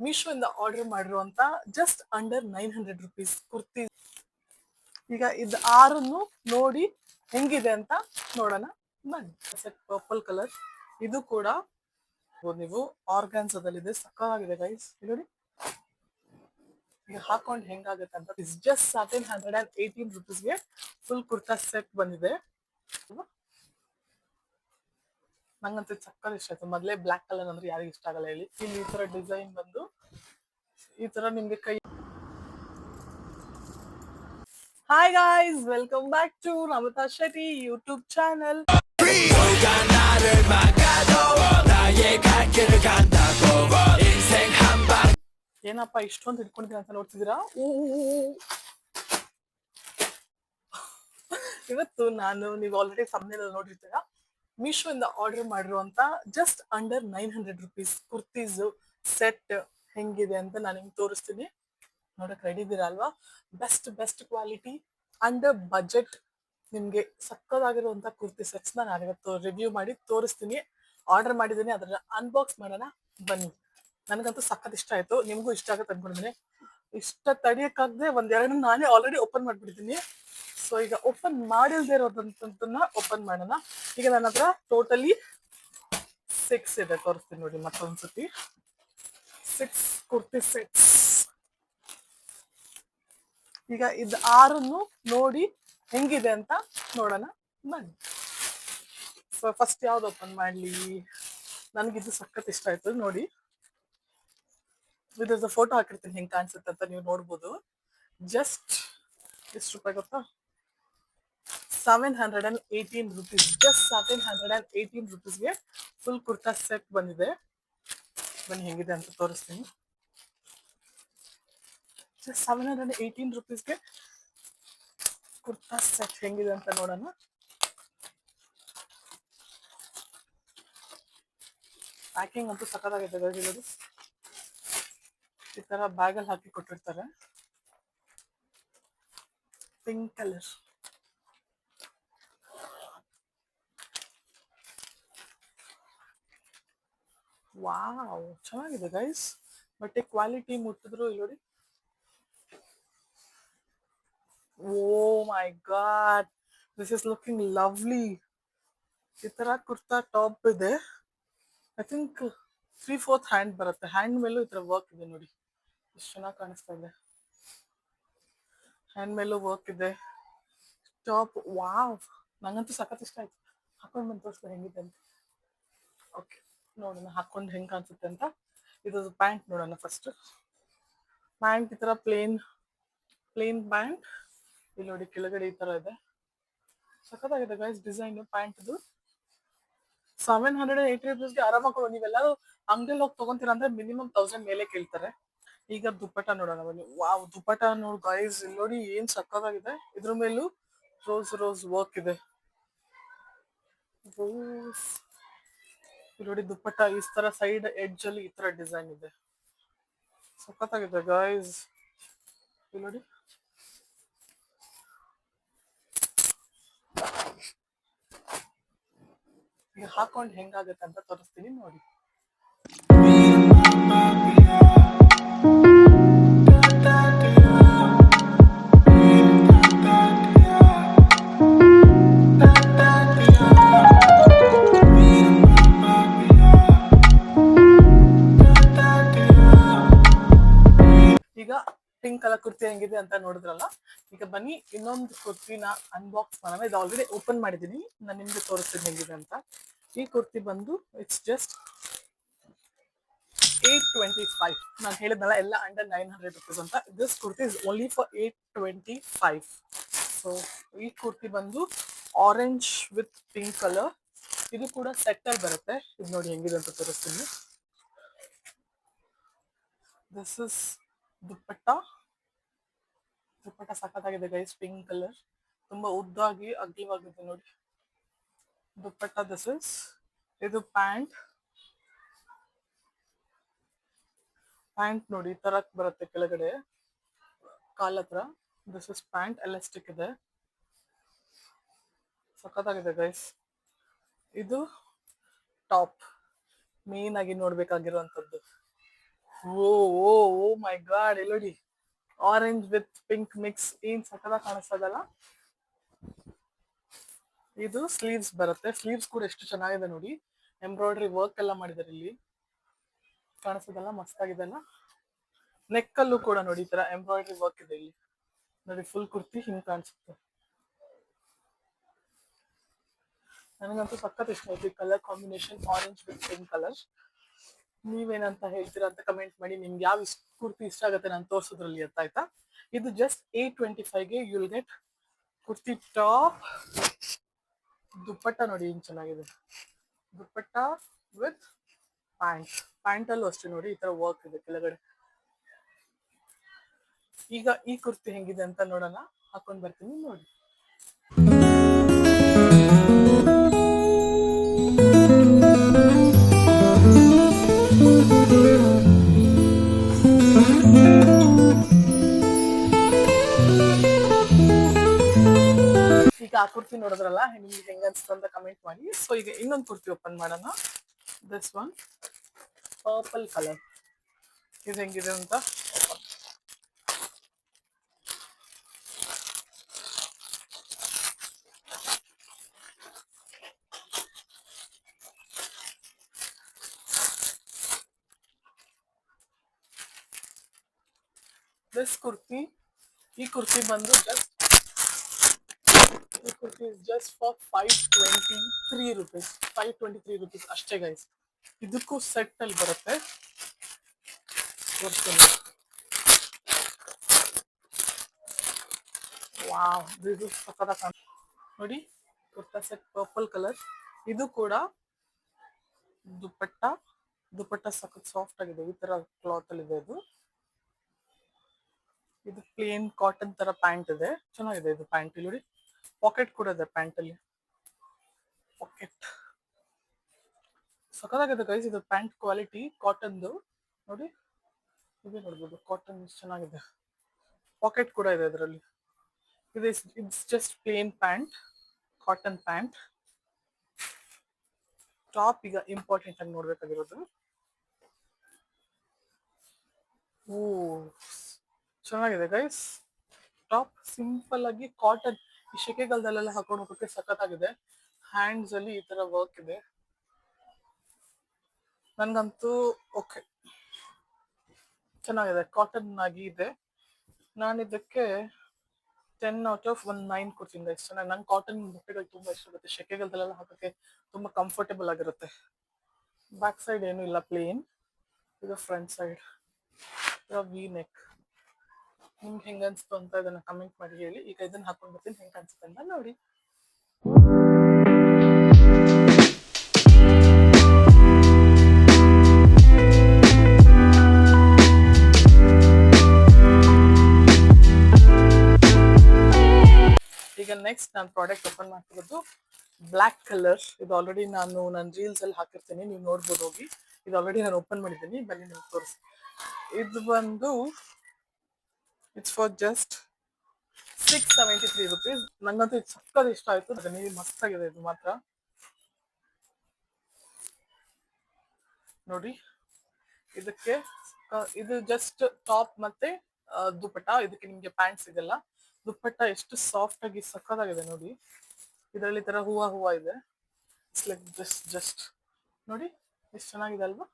ಮೀಶೋ ಇಂದ ಆರ್ಡರ್ ಮಾಡಿರುವಂತ just under 900 rupees kurti. ಈಗ ಇದು ಆರನ್ನು ನೋಡಿ ಹೆಂಗಿದೆ ಅಂತ ನೋಡೋಣ ಬನ್ನಿ. ಸೆಟ್ ಪರ್ಪಲ್ ಕಲರ್, ಇದು ಕೂಡ ನೀವು ಆರ್ಗಾನ್ಸದಲ್ಲಿದೆ, ಸಕ್ಕತ್ತಾಗಿದೆ ಗೈಸ್. ನೋಡಿ ಈಗ ಹಾಕೊಂಡು ಹೆಂಗಾಗುತ್ತೆ ಅಂತ. ಇಸ್ ಜಸ್ಟ್ 718 ರುಪೀಸ್ಗೆ ಫುಲ್ ಕುರ್ತಾ ಸೆಟ್ ಬಂದಿದೆ. ನಂಗಂತೂ ಚಕ್ಕರ್ ಇಷ್ಟ ಆಯ್ತು. ಮೊದಲೇ ಬ್ಲಾಕ್ ಕಲರ್ ಅಂದ್ರೆ ಯಾರಿಗೂ ಇಷ್ಟ ಆಗಲ್ಲ ಹೇಳಿ. ಇಲ್ಲಿ ಈ ತರ ಡಿಸೈನ್ ಬಂದು ಈ ತರ ನಿಮ್ಗೆ ಕೈ. Hi guys, welcome back to Namita Shetty YouTube channel. ಏನಪ್ಪ ಇಷ್ಟೊಂದು ಹಿಡ್ಕೊಂಡಿದ್ದೀನಿ ಅಂತ ನೋಡ್ತಿದ್ದೀರಾ? ಇವತ್ತು ನೀವು ಆಲ್ರೆಡಿ ಸಮ್ಮೇಳ ನೋಡಿರ್ತೀರಾ, ಮೀಶೋ ಇಂದ ಆರ್ಡರ್ ಮಾಡಿರುವಂತ just under 900 rupees kurtis set ಹೆಂಗಿದೆ ಅಂತ ನಾನು ನಿಮ್ಗೆ ತೋರಿಸ್ತೀನಿ. ನೋಡಕ್ ರೆಡಿ ಇದ್ದೀರಾ ಅಲ್ವಾ? ಬೆಸ್ಟ್ ಕ್ವಾಲಿಟಿ ಅಂಡರ್ ಬಜೆಟ್ ನಿಮ್ಗೆ ಸಕ್ಕದಾಗಿರುವಂತ ಕುರ್ತಿ ಸೆಟ್ಸ್ ನಾನು ಇವತ್ತು ರಿವ್ಯೂ ಮಾಡಿ ತೋರಿಸ್ತೀನಿ. ಆರ್ಡರ್ ಮಾಡಿದ್ದೀನಿ, ಅದನ್ನ ಅನ್ಬಾಕ್ಸ್ ಮಾಡೋಣ ಬನ್ನಿ. ನನಗಂತೂ ಸಖತ್ ಇಷ್ಟ ಆಯ್ತು, ನಿಮ್ಗೂ ಇಷ್ಟ ಆಗತ್ತೆ ಅನ್ಕೊಂಡಿದ್ದೀನಿ. ಇಷ್ಟ ತಡಿಯಕ್ಕಾಗದೆ ಒಂದೆರಡು ನಾನೇ ಆಲ್ರೆಡಿ ಓಪನ್ ಮಾಡ್ಬಿಟ್ಟಿದ್ದೀನಿ. ಸೊ ಈಗ ಓಪನ್ ಮಾಡಿಲ್ದೇ ಇರೋದಂತನ್ನ ಓಪನ್ ಮಾಡೋಣ. ಈಗ ನನ್ನ ಹತ್ರ ಟೋಟಲಿ 6 ಇದೆ, ತೋರಿಸ್ತೀನಿ ನೋಡಿ ಮತ್ತೊಂದ್ಸತಿ. 6 ಕುರ್ತಿ ಸೆಟ್ಸ್. ಈಗ ಇದು ಆರನ್ನು ನೋಡಿ ಹೆಂಗಿದೆ ಅಂತ ನೋಡೋಣ ಬನ್ನಿ. ಸೊ ಫಸ್ಟ್ ಯಾವ್ದು ಓಪನ್ ಮಾಡ್ಲಿ? ನನ್ಗಿದು ಸಖತ್ ಇಷ್ಟ ಆಯ್ತು. ನೋಡಿ, ಇದ್ರದ್ದು ಫೋಟೋ ಹಾಕಿರ್ತೀನಿ ಹೆಂಗ್ ಕಾಣಿಸುತ್ತೆ ಅಂತ ನೀವು ನೋಡ್ಬೋದು. ಜಸ್ಟ್ ಎಷ್ಟು ರೂಪಾಯಿ ಗೊತ್ತಾ? 718 ರುಪೀಸ್. ಜಸ್ಟ್ 718 ರುಪೀಸ್ಗೆ ಫುಲ್ ಕುರ್ತಾ ಸೆಟ್ ಬಂದಿದೆ. ಬನ್ನಿ ಹೆಂಗಿದೆ ಅಂತ ತೋರಿಸ್ತೀನಿ. ಜಸ್ಟ್ 718 ರುಪೀಸ್ಗೆ ಕುರ್ತಾ ಸೆಟ್ ಹೆಂಗಿದೆ ಅಂತ ನೋಡೋಣ. ಪ್ಯಾಕಿಂಗ್ ಅಂತೂ ಸಕ್ಕತ್ತಾಗಿದೆ ಗೈಸ್. ಈ ತರ ಬ್ಯಾಗಲ್ಲಿ ಹಾಕಿ ಕೊಟ್ಟಿರ್ತಾರೆ. ಪಿಂಕ್ ಕಲರ್, ವಾವ್, ಚೆನ್ನಾಗಿದೆ ಗೈಸ್. ಬಟ್ಟೆ ಕ್ವಾಲಿಟಿ ಮುಟ್ಟಿದ್ರು ಇಲ್ಲಿ ನೋಡಿ. Oh my god, this is looking lovely. ಈ ತರ ಕುರ್ತಾ ಟಾಪ್ ಇದೆ. ಐ ಥಿಂಕ್ 3/4 ಹ್ಯಾಂಡ್ ಬರುತ್ತೆ. ಹ್ಯಾಂಡ್ ಮೇಲೂ ಈ ತರ ವರ್ಕ್ ಇದೆ ನೋಡಿ, ಎಷ್ಟು ಚೆನ್ನಾಗಿ ಕಾಣಿಸ್ತಾ ಇದೆ. ಹ್ಯಾಂಡ್ ಮೇಲೂ ವರ್ಕ್ ಇದೆ. ಟಾಪ್ ವಾವ್, ನಂಗಂತೂ ಸಖತ್ ಇಷ್ಟ ಆಯ್ತು. ಹಾಕೊಂಡು ಬಂದು ತೋರಿಸ್ತಾರೆ ಹೆಂಗಿದೆ ಅಂತ. ಓಕೆ, ನೋಡೋಣ ಹಾಕೊಂಡು ಹೆಂಗ್ ಕಾಣಿಸುತ್ತೆ ಅಂತ. ಇದು ಪ್ಯಾಂಟ್ ನೋಡೋಣ ಫಸ್ಟ್. ಪ್ಯಾಂಟ್ ಈ ತರ ಪ್ಲೇನ್ ಪ್ಯಾಂಟ್. ಇಲ್ಲಿ ನೋಡಿ ಕೆಳಗಡೆ ಈ ತರ ಇದೆ, ಸಖತ್ತಾಗಿದೆ ಗೈಸ್ ಡಿಸೈನ್ ಪ್ಯಾಂಟ್ದು. 780 ರುಪೀಸ್ಗೆ ಆರಾಮಾಗಿ ನೀವೆಲ್ಲರೂ ಅಂಗಡಿಯಲ್ಲಿ ಹೋಗಿ ತಗೊಂತೀರಾ ಅಂದ್ರೆ ಮಿನಿಮಮ್ 1000 ಮೇಲೆ ಕೇಳ್ತಾರೆ. ಈಗ ದುಪ್ಪಟ್ಟ ನೋಡೋಣ ಬನ್ನಿ. ವಾವ್, ದುಪ್ಪಟ್ಟ ನೋಡಿ ಗೈಸ್, ಇಲ್ಲಿ ನೋಡಿ ಏನ್ ಸಕ್ಕತ್ತಾಗಿದೆ. ಇದ್ರ ಮೇಲೂ ರೋಸ್ ವರ್ಕ್ ಇದೆ. ರೋಸ್ ನೋಡಿ, ದುಪ್ಪಟ್ಟ ಈ ತರ ಸೈಡ್ ಎಡ್ಜ್ ಅಲ್ಲಿ ಈ ತರ ಡಿಸೈನ್ ಇದೆ, ಸಖತ್ತಾಗಿದೆ ಗೈಸ್. ಇಲ್ಲಿ ನೋಡಿ, ಈಗ ಹಾಕೊಂಡು ಹೆಂಗಾಗುತ್ತೆ ಅಂತ ತೋರಿಸ್ತೀನಿ ನೋಡಿ. ಈಗ ಪಿಂಕ್ ಕಲರ್ ಕುರ್ತಿ ಹೆಂಗಿದೆ ಅಂತ ನೋಡಿದ್ರಲ್ಲ, ಈಗ ಬನ್ನಿ ಇನ್ನೊಂದು ಕುರ್ತಿನ ಅನ್ಬಾಕ್ಸ್ ಮಾಡೋಣ. ಇದು ಆಲ್ರೆಡಿ ಓಪನ್ ಮಾಡಿದ್ದೀನಿ, ನಾನು ನಿಮ್ಗೆ ತೋರಿಸ್ತೀನಿ ಹೆಂಗಿದೆ ಅಂತ. ಈ ಕುರ್ತಿ ಬಂದು ಇಟ್ಸ್ ಜಸ್ಟ್ 825. ನಾನು ಹೇಳಿದ್ನಲ್ಲ ಎಲ್ಲ ಅಂಡರ್ 900 ರುಪೀಸ್ ಅಂತ. This kurti is only for 825. So ಈ ಕುರ್ತಿ ಬಂದು ಆರೆಂಜ್ ವಿತ್ ಪಿಂಕ್ ಕಲರ್. ಇದು ಕೂಡ ಸೆಟ್ಟಲ್ಲಿ ಬರುತ್ತೆ. ಇದು ನೋಡಿ ಹೆಂಗಿದೆ ಅಂತ ತೋರಿಸ್ತೀನಿ. ದಿಸ್ ಇಸ್ ದುಪ್ಪಟ್ಟ ಸಖತ್ತಾಗಿದೆ ಗೈಸ್. ಪಿಂಕ್ ಕಲರ್, ತುಂಬಾ ಉದ್ದಾಗಿ ಅಗಲವಾಗಿದೆ ನೋಡಿ ದುಪ್ಪಟ್ಟ. ದಿಸ್ ಇಸ್, ಇದು ಪ್ಯಾಂಟ್ ನೋಡಿ ಈ ತರ ಬರುತ್ತೆ ಕೆಳಗಡೆ ಕಾಲ್ ಹತ್ರ. ದಿಸ್ ಇಸ್ ಪ್ಯಾಂಟ್, ಎಲಾಸ್ಟಿಕ್ ಇದೆ, ಸಖತ್ತಾಗಿದೆ ಗೈಸ್. ಇದು ಟಾಪ್, ಮೇನ್ ಆಗಿ ನೋಡ್ಬೇಕಾಗಿರುವಂತದ್ದು. ಓ ಓ ಓ ಮೈ ಗಾಡ್, ನೋಡಿ ಆರೆಂಜ್ ವಿತ್ ಪಿಂಕ್ ಮಿಕ್ಸ್ ಏನ್ ಸಕಲ ಕಾಣಿಸ್ತದಲ್ಲ. ಇದು ಸ್ಲೀವ್ಸ್ ಬರುತ್ತೆ. ಸ್ಲೀವ್ಸ್ ಕೂಡ ಎಷ್ಟು ಚೆನ್ನಾಗಿದೆ ನೋಡಿ, ಎಂಬ್ರಾಯ್ಡ್ರಿ ವರ್ಕ್ ಎಲ್ಲ ಮಾಡಿದ್ದಾರೆ ಇಲ್ಲಿ, ಕಾಣಿಸ್ತದಲ್ಲ, ಮಸ್ತ್ ಆಗಿದೆಲ್ಲ. ನೆಕ್ ಅಲ್ಲೂ ಕೂಡ ನೋಡಿ ಈ ತರ ಎಂಬ್ರಾಯ್ಡ್ರಿ ವರ್ಕ್ ಇದೆ ಇಲ್ಲಿ ನೋಡಿ. ಫುಲ್ ಕುರ್ತಿ ಹಿಂಗ್ ಕಾಣಿಸುತ್ತೆ. ನನಗಂತೂ ಸಖತ್ ಇಷ್ಟ ಆಯ್ತು ಈ colour combination, orange with pink colour. ನೀವೇನಂತ ಹೇಳ್ತೀರಾ ಅಂತ ಕಮೆಂಟ್ ಮಾಡಿ. ನಿಮ್ಗೆ ಯಾವ ಕುರ್ತಿ ಇಷ್ಟ ಆಗುತ್ತೆ ನಾನು ತೋರಿಸೋದ್ರಲ್ಲಿ ಅಂತ, ಆಯ್ತಾ. ಇದು ಜಸ್ಟ್ 825ಗೆ you will get kurti top. Dupatta ನೋಡಿ ಏನ್ ಚೆನ್ನಾಗಿದೆ, ದುಪ್ಪಟ್ಟ ವಿತ್ ಪ್ಯಾಂಟ್. ಪ್ಯಾಂಟ್ ಅಲ್ಲೂ ಅಷ್ಟೇ ನೋಡಿ ಈ ತರ ವರ್ಕ್ ಇದೆ ಕೆಳಗಡೆ. ಈಗ ಈ ಕುರ್ತಿ ಹೆಂಗಿದೆ ಅಂತ ನೋಡೋಣ, ಹಾಕೊಂಡ್ ಬರ್ತೀನಿ ನೋಡಿ. ಈಗ ಆ ಕುರ್ತಿ ನೋಡಿದ್ರಲ್ಲ, ನಿಮ್ಗೆ ಹೆಂಗ ಅನ್ಸ್ತು ಅಂತ ಕಮೆಂಟ್ ಮಾಡಿ. ಸೊ ಈಗ ಇನ್ನೊಂದು ಕುರ್ತಿ ಓಪನ್ ಮಾಡೋಣ. ದಿಸ್ ಒನ್ ಪರ್ಪಲ್ ಕಲರ್, ಇದು ಹೆಂಗಿದೆ ಅಂತ. ದಿಸ್ ಕುರ್ತಿ, ಈ ಕುರ್ತಿ ಬಂದು ಜಸ್ಟ್ ಫಾರ್ 523 rupees, 523 rupees ಅಷ್ಟೇ ಗೈಸ್. ಇದಕ್ಕೂ ಸೆಟ್ ಅಲ್ಲಿ ಬರುತ್ತೆ. ವಾವ್, ಇದು ಸಕ್ಕತ್ತಾಗಿ ನೋಡಿ, ಕುರ್ತಾ ಸೆಟ್ ಪರ್ಪಲ್ ಕಲರ್. ಇದು ಕೂಡ ದುಪ್ಪಟ್ಟ ಸಖತ್ ಸಾಫ್ಟ್ ಆಗಿದೆ, ಈ ತರ ಕ್ಲಾತ್ ಅಲ್ಲಿ ಇದೆ. ಇದು ಪ್ಲೇನ್ ಕಾಟನ್ ತರ ಪ್ಯಾಂಟ್ ಇದೆ, ಚೆನ್ನಾಗಿದೆ ಇದು ಪ್ಯಾಂಟ್. ಇಲ್ಲಿ ನೋಡಿ ಪಾಕೆಟ್ ಕೂಡ ಇದೆ ಪ್ಯಾಂಟ್ ಅಲ್ಲಿ, ಪಾಕೆಟ್ ಸಖತ್ತಾಗಿದೆ ಗೈಸ್. ಇದು ಪ್ಯಾಂಟ್ ಕ್ವಾಲಿಟಿ ಕಾಟನ್ದು ನೋಡಿ, ಇದು ನೋಡ್ಬೋದು ಕಾಟನ್ ಚೆನ್ನಾಗಿದೆ. ಪಾಕೆಟ್ ಕೂಡ ಇದೆ ಇದರಲ್ಲಿ. It's just plane pant, cotton pant. Top ಈಗ ಇಂಪಾರ್ಟೆಂಟ್ ಆಗಿ ನೋಡ್ಬೇಕಾಗಿರೋದು. ಓ ಚೆನ್ನಾಗಿದೆ ಗೈಸ್ ಟಾಪ್. ಸಿಂಪಲ್ ಆಗಿ ಕಾಟನ್, ಈ ಶೆಕೆಗಾಲದಲ್ಲೆಲ್ಲ ಹಾಕೊಂಡು ಹೋಗೋಕೆ ಸಖತ್ತಾಗಿದೆ. ಹ್ಯಾಂಡ್ಸ್ ಅಲ್ಲಿ ಈ ತರ ವರ್ಕ್ ಇದೆ, ನನ್ಗಂತೂ ಓಕೆ ಚೆನ್ನಾಗಿದೆ, ಕಾಟನ್ ಆಗಿ ಇದೆ. ನಾನು ಇದಕ್ಕೆ 10/9 ಕೊಡ್ತೀನಿ ಗೈಸ್. ಚೆನ್ನಾಗಿ, ನಂಗೆ ಕಾಟನ್ ಬಟ್ಟೆಗಳು ತುಂಬಾ ಇಷ್ಟ ಆಗುತ್ತೆ, ಶೆಕೆಗಾಲದಲ್ಲೆಲ್ಲ ಹಾಕೋಕೆ ತುಂಬಾ ಕಂಫರ್ಟೇಬಲ್ ಆಗಿರುತ್ತೆ. ಬ್ಯಾಕ್ ಸೈಡ್ ಏನು ಇಲ್ಲ, ಪ್ಲೇನ್. ಇದು ಫ್ರಂಟ್ ಸೈಡ್ ವಿ ನೆಕ್. ನಿಮ್ಗೆ ಹೆಂಗ ಅನ್ಸ್ತು ಅಂತ ಇದನ್ನ ಕಮೆಂಟ್ ಮಾಡಿ ಹೇಳಿ. ಈಗ ಇದನ್ನ ಹಾಕೊಂಡ್ ಬರ್ತೀನಿ, ಹೆಂಗ ಅನ್ಸುತ್ತೆ ಅಂತ ನೋಡಿ. ಈಗ ನೆಕ್ಸ್ಟ್ ನಾನು ಪ್ರಾಡಕ್ಟ್ ಓಪನ್ ಮಾಡ್ತಿರೋದು ಬ್ಲ್ಯಾಕ್ ಕಲರ್. ಇದು ಆಲ್ರೆಡಿ ನಾನು ನನ್ನ ರೀಲ್ಸ್ ಅಲ್ಲಿ ಹಾಕಿರ್ತೀನಿ, ನೀವು ನೋಡ್ಬೋದು ಹೋಗಿ. ಇದು ಆಲ್ರೆಡಿ ನಾನು ಓಪನ್ ಮಾಡಿದ್ದೀನಿ, ಬನ್ನಿ ನಿಮ್ಗೆ ತೋರಿಸಿ. ಇದು ಬಂದು ಇಟ್ಸ್ ಫಾರ್ ಜಸ್ಟ್ 673 rupees. ನಂಗಂತೂ ಇದು ಸಕ್ಕತ್ ಇಷ್ಟ ಆಯ್ತು, ನೀವು ಮಸ್ತ್ ಆಗಿದೆ ಇದು ಮಾತ್ರ ನೋಡಿ. ಇದಕ್ಕೆ ಇದು ಜಸ್ಟ್ ಟಾಪ್ ಮತ್ತೆ ದುಪ್ಪಟ್ಟ, ಇದಕ್ಕೆ ನಿಮ್ಗೆ ಪ್ಯಾಂಟ್ ಸಿಗಲ್ಲ. ದುಪ್ಪಟ್ಟ ಎಷ್ಟು ಸಾಫ್ಟ್ ಆಗಿ ಸಕ್ಕತ್ತಾಗಿದೆ ನೋಡಿ. ಇದರಲ್ಲಿ ತರ ಹೂವ ಇದೆ, ಜಸ್ಟ್ ನೋಡಿ ಎಷ್ಟು ಚೆನ್ನಾಗಿದೆ ಅಲ್ವಾ.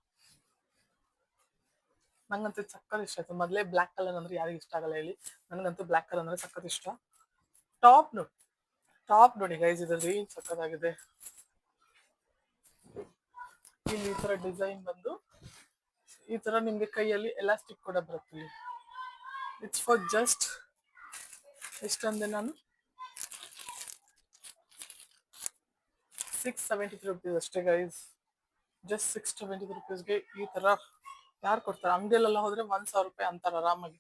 ನಂಗಂತೂ ಸಕ್ಕತ್ ಇಷ್ಟ ಆಯ್ತು. ಮೊದಲೇ ಬ್ಲ್ಯಾಕ್ ಕಲರ್ ಅಂದ್ರೆ ಯಾರಿಗೆ ಇಷ್ಟ ಆಗಲ್ಲ ಹೇಳಿ, ನನಗಂತೂ ಬ್ಲ್ಯಾಕ್ ಕಲರ್ ಅಂದ್ರೆ ಸಕ್ಕತ್ ಇಷ್ಟ. ಟಾಪ್ ನೋಡಿ ಗೈಸ್, ಇದರಲ್ಲಿ ಸಕ್ಕತ್ತಾಗಿದೆ. ಇಲ್ಲಿ ಈ ತರ ಡಿಸೈನ್ ಬಂದು ಈ ತರ ನಿಮ್ಗೆ ಕೈಯಲ್ಲಿ ಎಲಾಸ್ಟಿಕ್ ಕೂಡ ಬರುತ್ತೆ ಇಲ್ಲಿ. ಇಟ್ಸ್ ಫಾರ್ ಜಸ್ಟ್ ಎಷ್ಟಂದೆ ನಾನು 673 rupees ಅಷ್ಟೇ ಗೈಸ್. ಜಸ್ಟ್ 673 rupeesಗೆ ಈ ತರ ಯಾರು ಕೊಡ್ತಾರೆ? ಅಂಗಡಿಯಲ್ಲೆಲ್ಲ ಹೋದ್ರೆ 1,000 ರೂಪಾಯಿ ಅಂತಾರೆ ಆರಾಮಾಗಿ.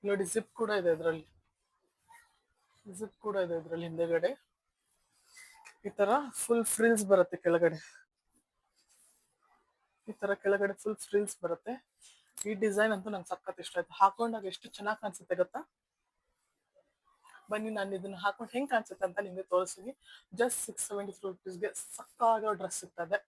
ನೋಡಿ ಜಿಪ್ ಕೂಡ ಇದೆ ಇದರಲ್ಲಿ, ಹಿಂದೆಗಡೆ ಈ ತರ ಫುಲ್ ಫ್ರಿಲ್ಸ್ ಬರುತ್ತೆ ಕೆಳಗಡೆ. ಈ ತರ ಕೆಳಗಡೆ ಫುಲ್ ಫ್ರಿಲ್ಸ್ ಬರುತ್ತೆ. ಈ ಡಿಸೈನ್ ಅಂತೂ ನಂಗೆ ಸಖತ್ ಇಷ್ಟ ಆಯ್ತು. ಹಾಕೊಂಡಾಗ ಎಷ್ಟು ಚೆನ್ನಾಗಿ ಕಾಣಿಸುತ್ತೆ ಗೊತ್ತಾ. ಬನ್ನಿ ನಾನು ಇದನ್ನ ಹಾಕೊಂಡು ಹೆಂಗ್ ಕಾಣಿಸುತ್ತೆ ಅಂತ ನಿಮ್ಗೆ ತೋರಿಸ್ತೀನಿ. ಜಸ್ಟ್ 673 rupeesಗೆ ಸಕ್ಕಾಗೋ ಡ್ರೆಸ್ ಸಿಗ್ತದೆ.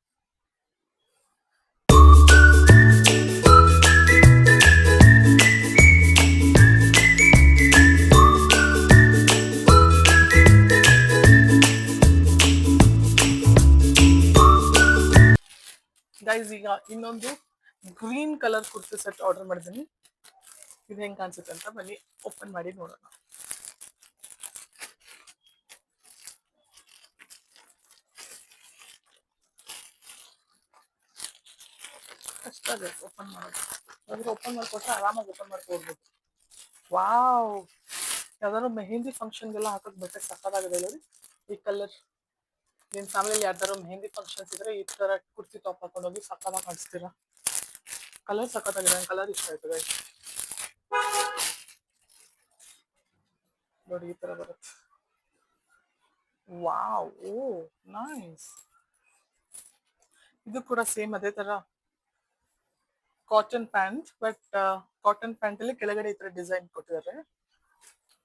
ಇನ್ನೊಂದು green colour kurti set order ಮಾಡಿದ್ದೀನಿ. ಇದು ಹೆಂಗ್ ಕಾಣಿಸುತ್ತೆ ಅಂತ ಬನ್ನಿ ಓಪನ್ ಮಾಡಿ ನೋಡೋಣ. ಕಷ್ಟ ಇದೆ ಓಪನ್ ಮಾಡೋದು. ಅದ್ರ ಓಪನ್ ಮಾಡ್ಕೊಟ್ರೆ ಆರಾಮಾಗಿ ಓಪನ್ ಮಾಡ್ಕೊಡ್ಬೋದು. ವಾವ್, ಯಾವ್ದಾದ್ರು ಮೆಹಂದಿ ಫಂಕ್ಷನ್ಗೆಲ್ಲ ಹಾಕೋಕ್ ಬಟ್ಟೆ ಸಕ್ಕತ್ತಾಗಿದೆ ನೋಡಿ. ಈ ಕಲರ್ ನಿಮ್ ಫ್ಯಾಮಿಲಿಯಲ್ಲಿ ಯಾವ್ದಾದ್ರು ಮೆಹಂದಿ ಫಂಕ್ಷನ್ಸ್ ಇದ್ರೆ ಈ ತರ ಕುರ್ತಿ ಟಾಪ್ ಹಾಕೊಂಡು ಹೋಗಿ ಸಕ್ಕತ್ತಾಗಿ ಕಾಣಿಸ್ತೀರಾ. ಕಲರ್ ಸಕ್ಕತ್ತಾಗಿದೆ, ನಂಗೆ ಕಲರ್ ಇಷ್ಟ ಆಯ್ತು ಗೈಸ್. ನೋಡಿ ಈ ತರ ಬರುತ್ತೆ. ವಾವ್, ಓ ನೈಸ್. ಇದು ಕೂಡ ಸೇಮ್ ಅದೇ ತರ cotton pant, but cotton pant ಅಲ್ಲಿ ಕೆಳಗಡೆ ಈ ತರ ಡಿಸೈನ್ ಕೊಟ್ಟಿದ್ದಾರೆ.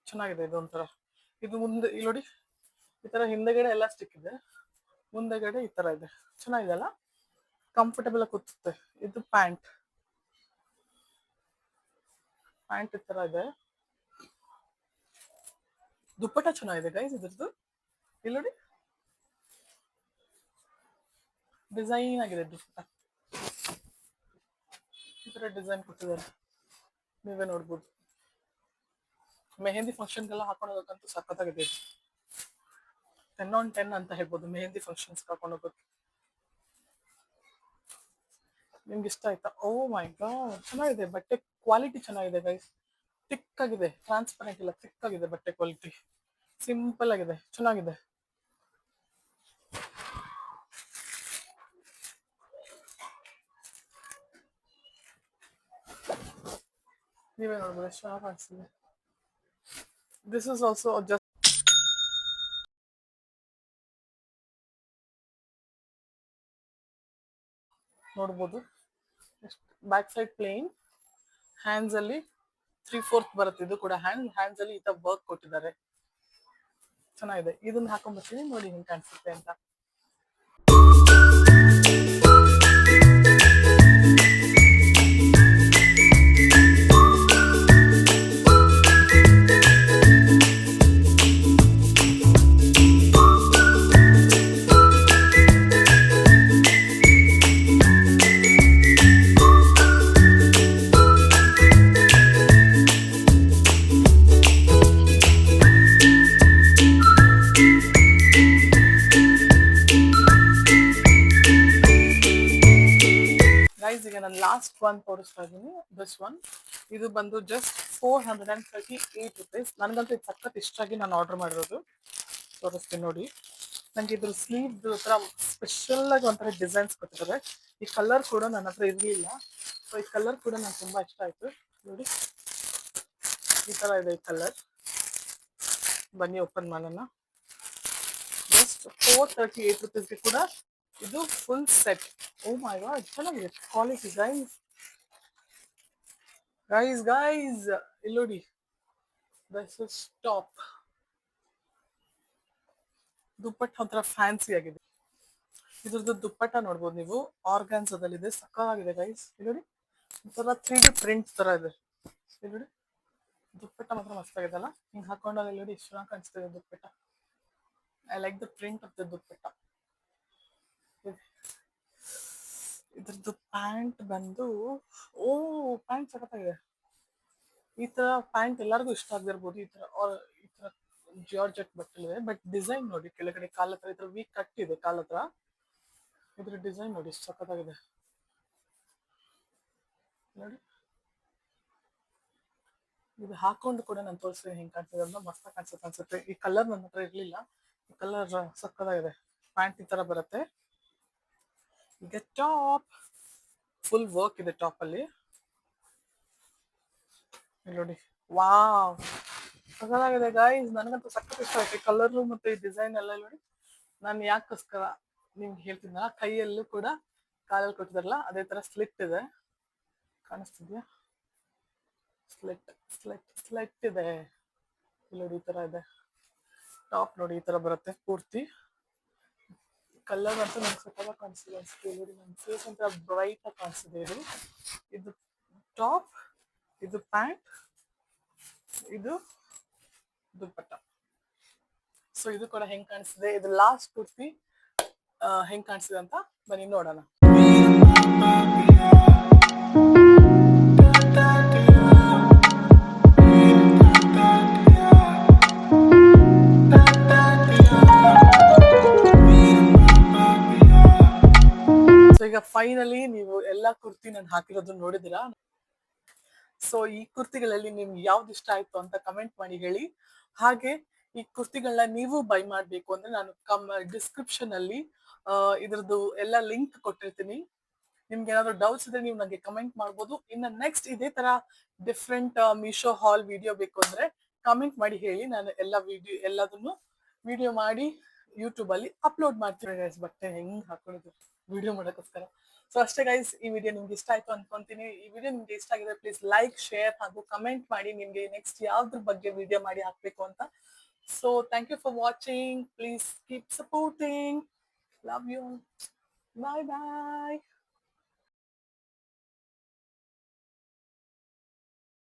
ಚೆನ್ನಾಗಿದೆ ಇದು ಒಂಥರ. ಇದು ಮುಂದೆ ಇಲ್ಲಿ ನೋಡಿ ಈ ತರ ಹಿಂದೆಗಡೆ ಎಲ್ಲ ಸ್ಟಿಕ್ ಇದೆ, ಮುಂದೆಗಡೆ ಈ ತರ ಇದೆ. ಚೆನ್ನಾಗಿದೆ ಅಲ್ಲ, ಕಂಫರ್ಟಬಲ್ ಆಗಿ ಕೂತುತ್ತೆ. ಇದು ಪ್ಯಾಂಟ್ ಈ ತರ ಇದೆ. ದುಪ್ಪಟ್ಟ ಚೆನ್ನಾಗಿದೆ ಗೈಸ್ ಇದ್ರದ್ದು. ಇಲ್ಲಿ ನೋಡಿ ಡಿಸೈನ್ ಆಗಿದೆ ದುಪ್ಪಟ್ಟ, ಈ ತರ ಡಿಸೈನ್ ಕೊಟ್ಟಿದ್ದಾರೆ, ನೀವೇ ನೋಡ್ಬೋದು. ಮೆಹಂದಿ ಫಂಕ್ಷನ್ಗೆಲ್ಲ ಹಾಕೊಂಡು ಹೋಗೋಕ್ಕಂತೂ ಸಖತ್ತಾಗಿದೆ ಇದು. 10 on 10 ಅಂತ ಹೇಳ್ಬೋದು ಮೆಹಂದಿ ಫಂಕ್ಷನ್ಸ್ ಹಾಕೊಂಡು ಹೋಗೋದು. ನಿಮ್ಗೆ ಇಷ್ಟ ಆಯ್ತಾ? ಓ ಮೈ ಗಾಡ್, ಚೆನ್ನಾಗಿದೆ ಬಟ್ಟೆ ಕ್ವಾಲಿಟಿ, ಚೆನ್ನಾಗಿದೆ ಗೈಸ್. ಥಿಕ್ ಆಗಿದೆ, ಟ್ರಾನ್ಸ್ಪರೆಂಟ್ ಇಲ್ಲ, ಥಿಕ್ ಆಗಿದೆ ಬಟ್ಟೆ ಕ್ವಾಲಿಟಿ. ಸಿಂಪಲ್ ಆಗಿದೆ, ಚೆನ್ನಾಗಿದೆ. ನೀವೇ ನೋಡ್ಬೋದು ಎಷ್ಟು ಚೆನ್ನಾಗಿ ಕಾಣಿಸ್ತಿದೆ. ದಿಸ್ ಇಸ್ ಆಲ್ಸೋ ಜಸ್ಟ್ ನೋಡ್ಬೋದು. ಬ್ಯಾಕ್ ಸೈಡ್ ಪ್ಲೇನ್, ಹ್ಯಾಂಡ್ಸ್ ಅಲ್ಲಿ 3/4 ಬರುತ್ತೆ. ಇದು ಕೂಡ ಹ್ಯಾಂಡ್ಸ್ ಅಲ್ಲಿ ಈ ತರ ವರ್ಕ್ ಕೊಟ್ಟಿದ್ದಾರೆ, ಚೆನ್ನಾಗಿದೆ. ಇದನ್ನ ಹಾಕೊಂಡ್ಬರ್ತೀನಿ ನೋಡಿ ಹೆಂಗ್ ಕಾಣಿಸುತ್ತೆ ಅಂತ. ಈಗ ನಾನು ಲಾಸ್ಟ್ ಒನ್ ತೋರಿಸ್ತಾ ಇದ್ದೀನಿ, ದಿಸ್ ಒನ್. ಇದು ಬಂದು ಜಸ್ಟ್ 438 rupees. ನನಗಂತೂ ಇದು ಸಖತ್ ಇಷ್ಟ ಆಗಿ ನಾನು ಆರ್ಡರ್ ಮಾಡಿರೋದು. ತೋರಿಸ್ತೀನಿ ನೋಡಿ. ನಂಗೆ ಇದ್ರ ಸ್ಲೀವ್ ಹತ್ರ ಸ್ಪೆಷಲ್ ಆಗಿ ಒಂಥರ ಡಿಸೈನ್ಸ್ ಕೊಟ್ಟಿದ್ದಾರೆ. ಈ ಕಲರ್ ಕೂಡ ನನ್ನ ಹತ್ರ ಇರಲಿಲ್ಲ, ಸೊ ಈ ಕಲರ್ ಕೂಡ ನಂಗೆ ತುಂಬಾ ಇಷ್ಟ ಆಯ್ತು. ನೋಡಿ ಈ ತರ ಇದೆ ಈ ಕಲರ್. ಬನ್ನಿ ಓಪನ್ ಮಾಡೋಣ. ಜಸ್ಟ್ 438 rupeesಗೆ ಕೂಡ ಇದು full set. O my god, ಚೆನ್ನಾಗಿದೆ ಕ್ವಾಲಿಟಿ ಗೈಸ್. ಇಲ್ಲಿ ನೋಡಿ, ದಿಸ್ ಇಸ್ ಟಾಪ್. ದುಪ್ಪಟ್ಟ ಒಂಥರ ಫ್ಯಾನ್ಸಿ ಆಗಿದೆ. ಇದ್ರದ್ದು ದುಪ್ಪಟ್ಟ ನೋಡ್ಬೋದು ನೀವು, ಆರ್ಗಾನ್ಸದಲ್ಲಿದೆ, ಸಕ್ಕತ್ತಾಗಿದೆ ಗೈಸ್. ಇಲ್ಲಿ ನೋಡಿ ಒಂಥರ 3D ಪ್ರಿಂಟ್ ತರ ಇದೆ. ಇಲ್ಲಿ ನೋಡಿ ದುಪ್ಪಟ್ಟ ಮಾತ್ರ ಮಸ್ತಾಗಿದೆ ಅಲ್ಲ. ಹಿಂಗೆ ಹಾಕೊಂಡಾಗ ಇಲ್ಲಿ ನೋಡಿ ಎಷ್ಟು ಚೆನ್ನಾಗಿ ಕಾಣಿಸ್ತಿದೆ dupatta. I like the print of the dupatta. ಇದ್ರದ್ದು ಪ್ಯಾಂಟ್ ಬಂದು, ಓ ಪ್ಯಾಂಟ್ ಸಖತ್ತಾಗಿದೆ. ಈ ತರ ಪ್ಯಾಂಟ್ ಎಲ್ಲರಿಗೂ ಇಷ್ಟ ಆಗಿರ್ಬೋದು. ಈ ತರ ಜಾರ್ಜೆಟ್ ಬಟ್ಟೆ, ಬಟ್ ಡಿಸೈನ್ ನೋಡಿ ಕೆಳಗಡೆ ಕಾಲ ಹತ್ರ ಈ ತರ ವೀಕ್ ಕಟ್ ಇದೆ ಕಾಲ ಹತ್ರ. ಇದ್ರ ಡಿಸೈನ್ ನೋಡಿ ಎಷ್ಟು ಸಖತ್ತಾಗಿದೆ ನೋಡಿ. ಇದು ಹಾಕೊಂಡು ಕೂಡ ನಾನು ತೋರಿಸ್ತೀನಿ ಹೆಂಗ್ ಕಾಣ್ತಿದೆ ಅಂತ. ಮಸ್ತ್ ಅನ್ಸುತ್ತೆ. ಈ ಕಲರ್ ನನ್ನ ಹತ್ರ ಇರ್ಲಿಲ್ಲ, ಈ ಕಲರ್ ಸಕ್ಕತ್ತಾಗಿದೆ. ಪ್ಯಾಂಟ್ ಈ ತರ ಬರುತ್ತೆ. ಈಗ ಟಾಪ್ ಫುಲ್ ವರ್ಕ್ ಇದೆ ಟಾಪ್ ಅಲ್ಲಿ. ನೋಡಿ ವಾವ್, ಸಕ್ಕತ್ತಾಗಿದೆ ಗೈಸ್. ನನಗಂತೂ ಸಖತ್ ಇಷ್ಟ ಆಯ್ತು ಕಲರ್ ಮತ್ತೆ ಈ ಡಿಸೈನ್ ಎಲ್ಲ. ನೋಡಿ ನಾನು ಯಾಕೋಸ್ಕರ ನಿಮ್ಗೆ ಹೇಳ್ತಿದ್ನಲ್ಲ, ಕೈಯಲ್ಲೂ ಕೂಡ ಕಾಲಲ್ಲಿ ಕೊಟ್ಟಿದಾರಲ್ಲ ಅದೇ ತರ ಸ್ಲಿಟ್ ಇದೆ, ಕಾಣಿಸ್ತಿದ್ಯಾ? ಸ್ಲಿಟ್ ಇದೆ. ನೋಡಿ ಈ ತರ ಇದೆ ಟಾಪ್. ನೋಡಿ ಈ ತರ ಬರುತ್ತೆ ಪೂರ್ತಿ. ಕಲರ್ ಅಂತೂ ನಂಗೆ ಸಕ್ಕತ್ತಾಗಿ ಕಾಣಿಸ್ತಿದೆ ಅನ್ಸುತ್ತೆ. ನೋಡಿ ನನ್ನ ಫೇಸ್ ಒಂಥರ ಬ್ರೈಟ್ ಆಗಿ ಕಾಣಿಸ್ತಿದೆ. ಇದು ಟಾಪ್, ಇದು ಪ್ಯಾಂಟ್, ಇದು ದುಪ್ಪಟ್ಟ. ಸೊ ಇದು ಕೂಡ ಹೆಂಗ್ ಕಾಣಿಸ್ತಿದೆ, ಇದು ಲಾಸ್ಟ್ ಕುರ್ತಿ ಹೆಂಗ್ ಕಾಣಿಸ್ತಿದೆ ಅಂತ ಬನ್ನಿ ನೋಡೋಣ. ಸೊ ಈಗ ಫೈನಲಿ ನೀವು ಎಲ್ಲಾ ಕುರ್ತಿ ನಾನು ಹಾಕಿರೋದನ್ನ ನೋಡಿದಿರಾ. ಸೊ ಈ ಕುರ್ತಿಗಳಲ್ಲಿ ನಿಮ್ಗೆ ಯಾವ್ದು ಇಷ್ಟ ಆಯ್ತು ಅಂತ ಕಮೆಂಟ್ ಮಾಡಿ ಹೇಳಿ. ಹಾಗೆ ಈ ಕುರ್ತಿಗಳನ್ನ ನೀವು ಬೈ ಮಾಡ್ಬೇಕು ಅಂದ್ರೆ ನಾನು ಡಿಸ್ಕ್ರಿಪ್ಷನ್ ಅಲ್ಲಿ ಇದ್ರದ್ದು ಎಲ್ಲ ಲಿಂಕ್ ಕೊಟ್ಟಿರ್ತೀನಿ. ನಿಮ್ಗೆ ಏನಾದ್ರು ಡೌಟ್ಸ್ ಇದ್ರೆ ನೀವು ನನಗೆ ಕಮೆಂಟ್ ಮಾಡ್ಬೋದು. ಇನ್ನು ನೆಕ್ಸ್ಟ್ ಇದೇ ತರ ಡಿಫ್ರೆಂಟ್ ಮೀಶೋ ಹಾಲ್ ವಿಡಿಯೋ ಬೇಕು ಅಂದ್ರೆ ಕಮೆಂಟ್ ಮಾಡಿ ಹೇಳಿ. ನಾನು ಎಲ್ಲದನ್ನು ವಿಡಿಯೋ ಮಾಡಿ ಯೂಟ್ಯೂಬ್ ಅಲ್ಲಿ ಅಪ್ಲೋಡ್ ಮಾಡ್ತೀನಿ ಗೈಸ್. ಬಟ್ಟೆ ಹೆಂಗ್ ಹಾಕೊಳ್ಳೋದು ವಿಡಿಯೋ ಮಾಡೋಕ್ಕೋಸ್ಕರ. ಸೊ ಅಷ್ಟೇ ಗೈಸ್, ಈ ವಿಡಿಯೋ ನಿಮ್ಗೆ ಇಷ್ಟ ಆಯ್ತು ಅನ್ಕೊಂತೀನಿ. ಈ ವಿಡಿಯೋ ನಿಮ್ಗೆ ಇಷ್ಟ ಆಗಿದೆ ಪ್ಲೀಸ್ ಲೈಕ್, ಶೇರ್ ಹಾಗೂ ಕಮೆಂಟ್ ಮಾಡಿ ನಿಮ್ಗೆ ನೆಕ್ಸ್ಟ್ ಯಾವ್ದ್ರ ಬಗ್ಗೆ ವಿಡಿಯೋ ಮಾಡಿ ಹಾಕ್ಬೇಕು ಅಂತ. So thank you for watching. Please keep supporting. Love you. Bye bye.